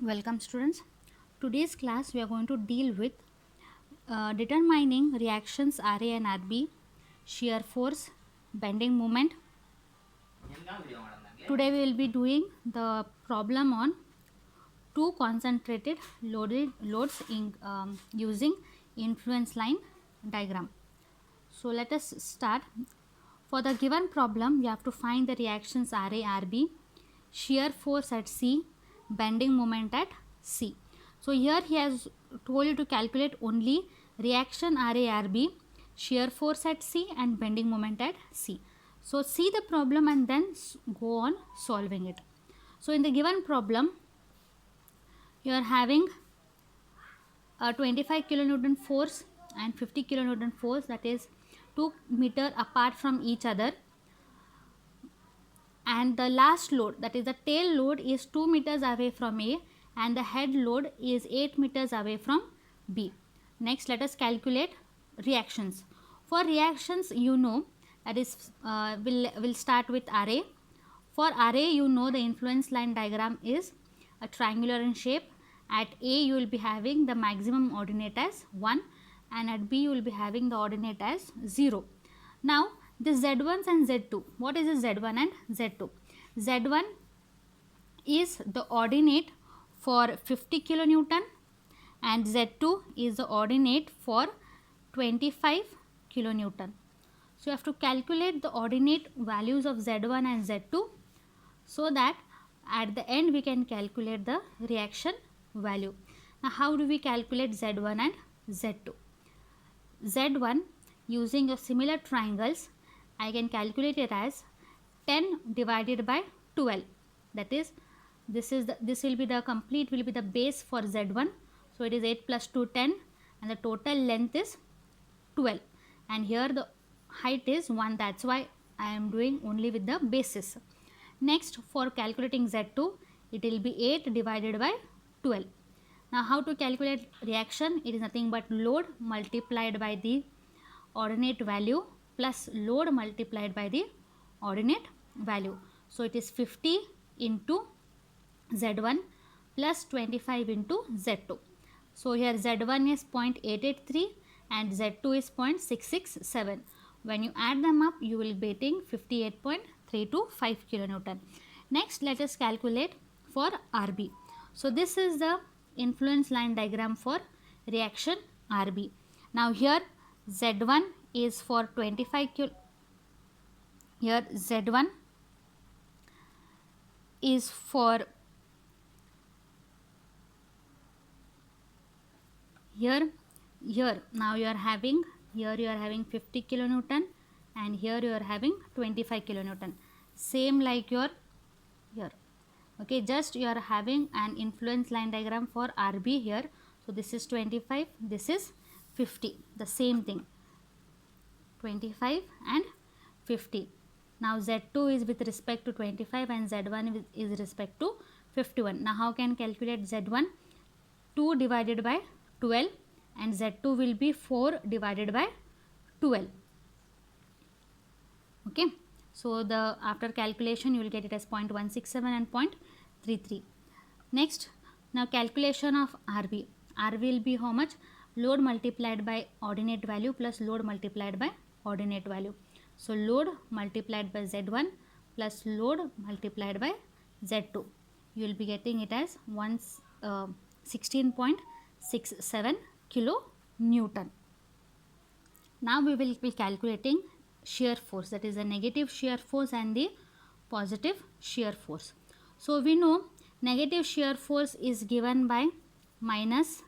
Welcome students. Today's class we are going to deal with determining reactions Ra and Rb, shear force, bending moment. Today we will be doing the problem on two concentrated loads using influence line diagram. So let us start. For the given problem, we have to find the reactions Ra, Rb, shear force at C, bending moment at C. So here he has told you to calculate only reaction Ra, Rb, shear force at C and bending moment at C. So see the problem and then go on solving it. So in the given problem, you are having a 25 kilonewton force and 50 kilonewton force, that is 2 meter apart from each other, and the last load, that is the tail load, is 2 meters away from A and the head load is 8 meters away from B. Next, let us calculate reactions. For reactions, you know, that is we'll start with Ra. For Ra, you know the influence line diagram is a triangular in shape. At A, you will be having the maximum ordinate as 1 and at B, you will be having the ordinate as 0. Now, the Z1 and Z2. What is the Z1 and Z2? Z1 is the ordinate for 50 kilonewton and Z2 is the ordinate for 25 kilonewton. So, you have to calculate the ordinate values of Z1 and Z2 so that at the end we can calculate the reaction value. Now, how do we calculate Z1 and Z2? Z1, using a similar triangles, I can calculate it as 10 divided by 12. That is, this will be the base for Z1. So it is 8 plus 2, 10, and the total length is 12. And here the height is 1. That's why I am doing only with the basis. Next, for calculating Z2, it will be 8 divided by 12. Now, how to calculate reaction? It is nothing but load multiplied by the ordinate value plus load multiplied by the ordinate value. So it is 50 into Z1 plus 25 into Z2. So here Z1 is 0.883 and Z2 is 0.667. When you add them up, you will be getting 58.325 kilonewton. Next, let us calculate for Rb. So this is the influence line diagram for reaction Rb. Now here Z1 is for 25 kilo. Here Z1 is for here now you are having 50 kilonewton and here you are having 25 kilonewton, same like your here. Okay, just you are having an influence line diagram for Rb here. So this is 25, this is 50, the same thing, 25 and 50. Now Z2 is with respect to 25 and Z1 is with respect to 51. Now how can calculate Z1? 2 divided by 12 and Z2 will be 4 divided by 12. Okay. So the after calculation you will get it as 0.167 and 0.33. Next, now calculation of Rb. Rb will be how much? Load multiplied by ordinate value plus load multiplied by ordinate value. So load multiplied by Z1 plus load multiplied by Z2. You will be getting it as 16.67 kilonewton. Now we will be calculating shear force, that is the negative shear force and the positive shear force. So we know negative shear force is given by minus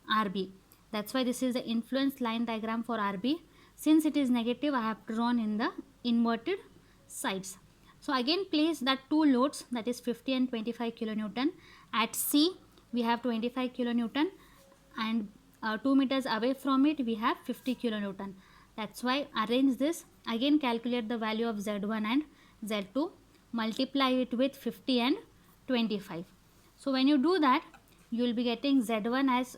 Rb. That's why this is the influence line diagram for Rb. Since it is negative, I have drawn in the inverted sides. So again place that two loads, that is 50 and 25 kilonewton. At C we have 25 kilonewton and 2 meters away from it we have 50 kilonewton. That's why arrange this. Again calculate the value of Z1 and Z2. Multiply it with 50 and 25. So when you do that, you will be getting Z1 as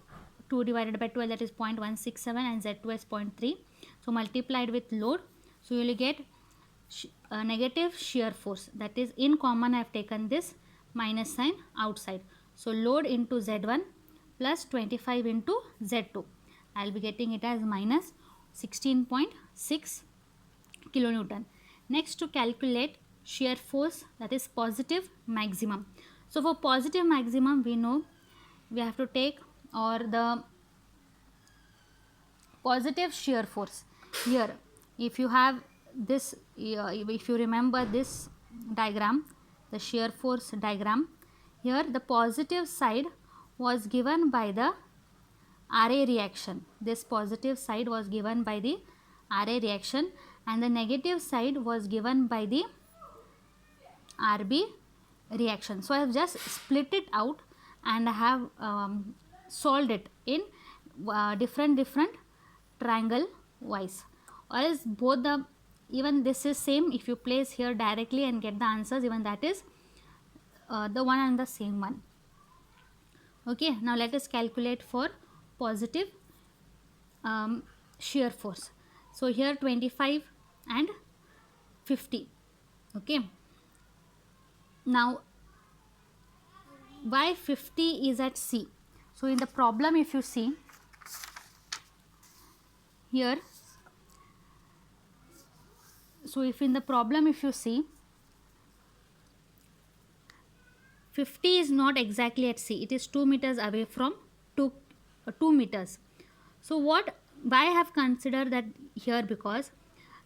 2 divided by 12, that is 0.167 and Z2 as 0.3. So multiplied with load. So you will get negative shear force, that is in common I have taken this minus sign outside. So load into Z1 plus 25 into Z2. I will be getting it as minus 16.6 kilonewton. Next, to calculate shear force, that is positive maximum. So for positive maximum, we know we have to take, or the positive shear force here, if you have this, if you remember this diagram, the shear force diagram, here the positive side was given by the RA reaction. This positive side was given by the RA reaction, and the negative side was given by the RB reaction. So I have just split it out and I have solved it in different triangle wise, or else both the, even this is same, if you place here directly and get the answers, even that is the one and the same one. Okay, now let us calculate for positive shear force. So here 25 and 50. Okay, now why 50 is at C? So in the problem, if you see here, so if in the problem, if you see, 50 is not exactly at C, it is 2 meters away from 2 meters. So why I have considered that here, because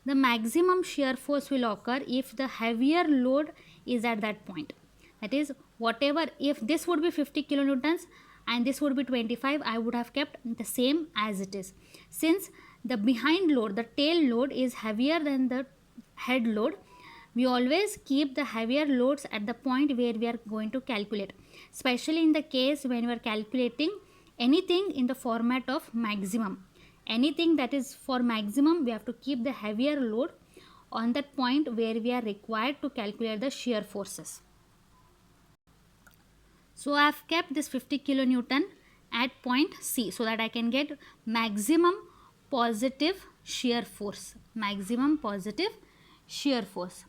the maximum shear force will occur if the heavier load is at that point. That is, whatever, if this would be 50 kilonewtons and this would be 25, I would have kept the same as it is. Since the behind load, the tail load is heavier than the head load, we always keep the heavier loads at the point where we are going to calculate, especially in the case when we are calculating anything in the format of maximum. Anything that is for maximum, we have to keep the heavier load on that point where we are required to calculate the shear forces. So I have kept this 50 kilonewton at point C so that I can get maximum positive shear force. Maximum positive shear force.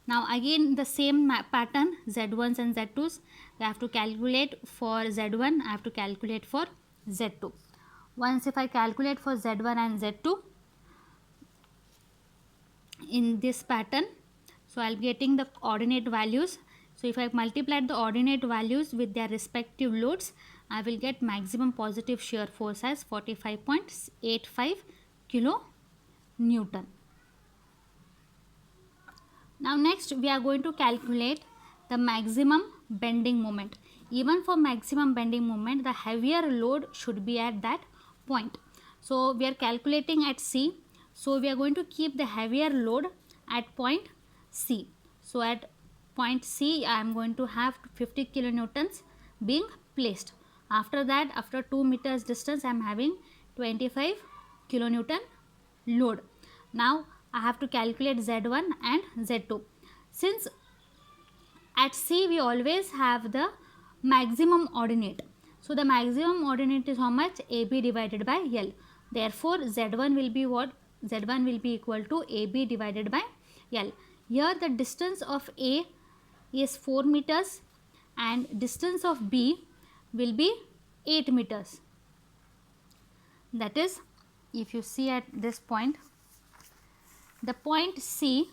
Now again the same pattern, Z1s and Z2s. We have to calculate for Z1, I have to calculate for Z2. Once if I calculate for Z1 and Z2 in this pattern, so I'll be getting the ordinate values. So if I multiply the ordinate values with their respective loads, I will get maximum positive shear force as 45.85 kilonewton. Now next we are going to calculate the maximum bending moment. Even for maximum bending moment, the heavier load should be at that point. So we are calculating at C. So we are going to keep the heavier load at point C. So at point C, I am going to have 50 kilonewtons being placed. After that, after 2 meters distance, I am having 25 kilonewton load. Now I have to calculate Z1 and Z2. Since at C we always have the maximum ordinate. So the maximum ordinate is how much? AB divided by L. Therefore Z1 will be what? Z1 will be equal to AB divided by L. Here the distance of A is 4 meters and distance of B will be 8 meters. That is, if you see at this point, the point C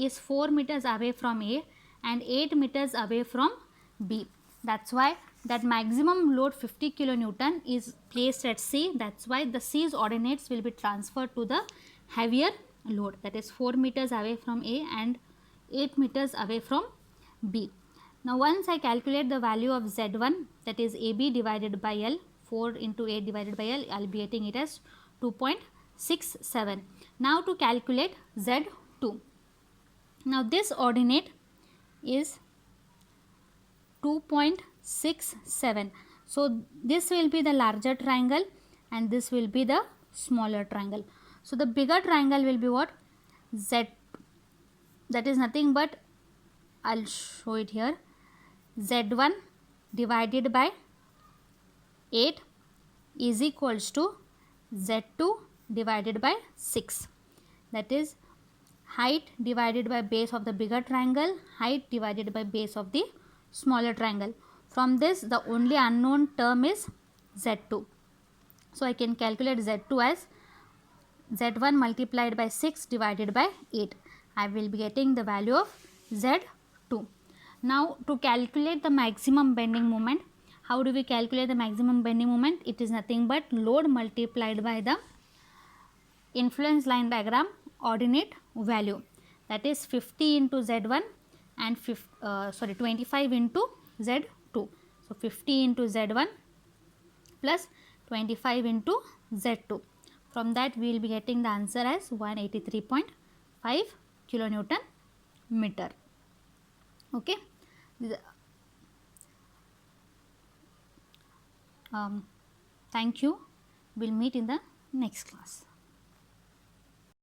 is 4 meters away from A and 8 meters away from B. That's why that maximum load 50 kilonewton is placed at C. That's why the C's ordinates will be transferred to the heavier load, that is 4 meters away from A and 8 meters away from B. Now once I calculate the value of Z1, that is AB divided by L, 4 into 8 divided by L, I will be getting it as 2.67. Now to calculate Z2. Now this ordinate is 2.67. So this will be the larger triangle and this will be the smaller triangle. So the bigger triangle will be what? Z. That is nothing but, I'll show it here, Z1 divided by 8 is equals to Z2 divided by 6. That is height divided by base of the bigger triangle, height divided by base of the smaller triangle. From this, the only unknown term is Z2. So I can calculate Z2 as Z1 multiplied by 6 divided by 8. I will be getting the value of Z2. Now to calculate the maximum bending moment, how do we calculate the maximum bending moment? It is nothing but load multiplied by the influence line diagram ordinate value, that is 50 into Z1 and 25 into Z2. So 50 into Z1 plus 25 into Z2. From that we will be getting the answer as 183.5 kilonewton meter. Okay. Thank you. We'll meet in the next class.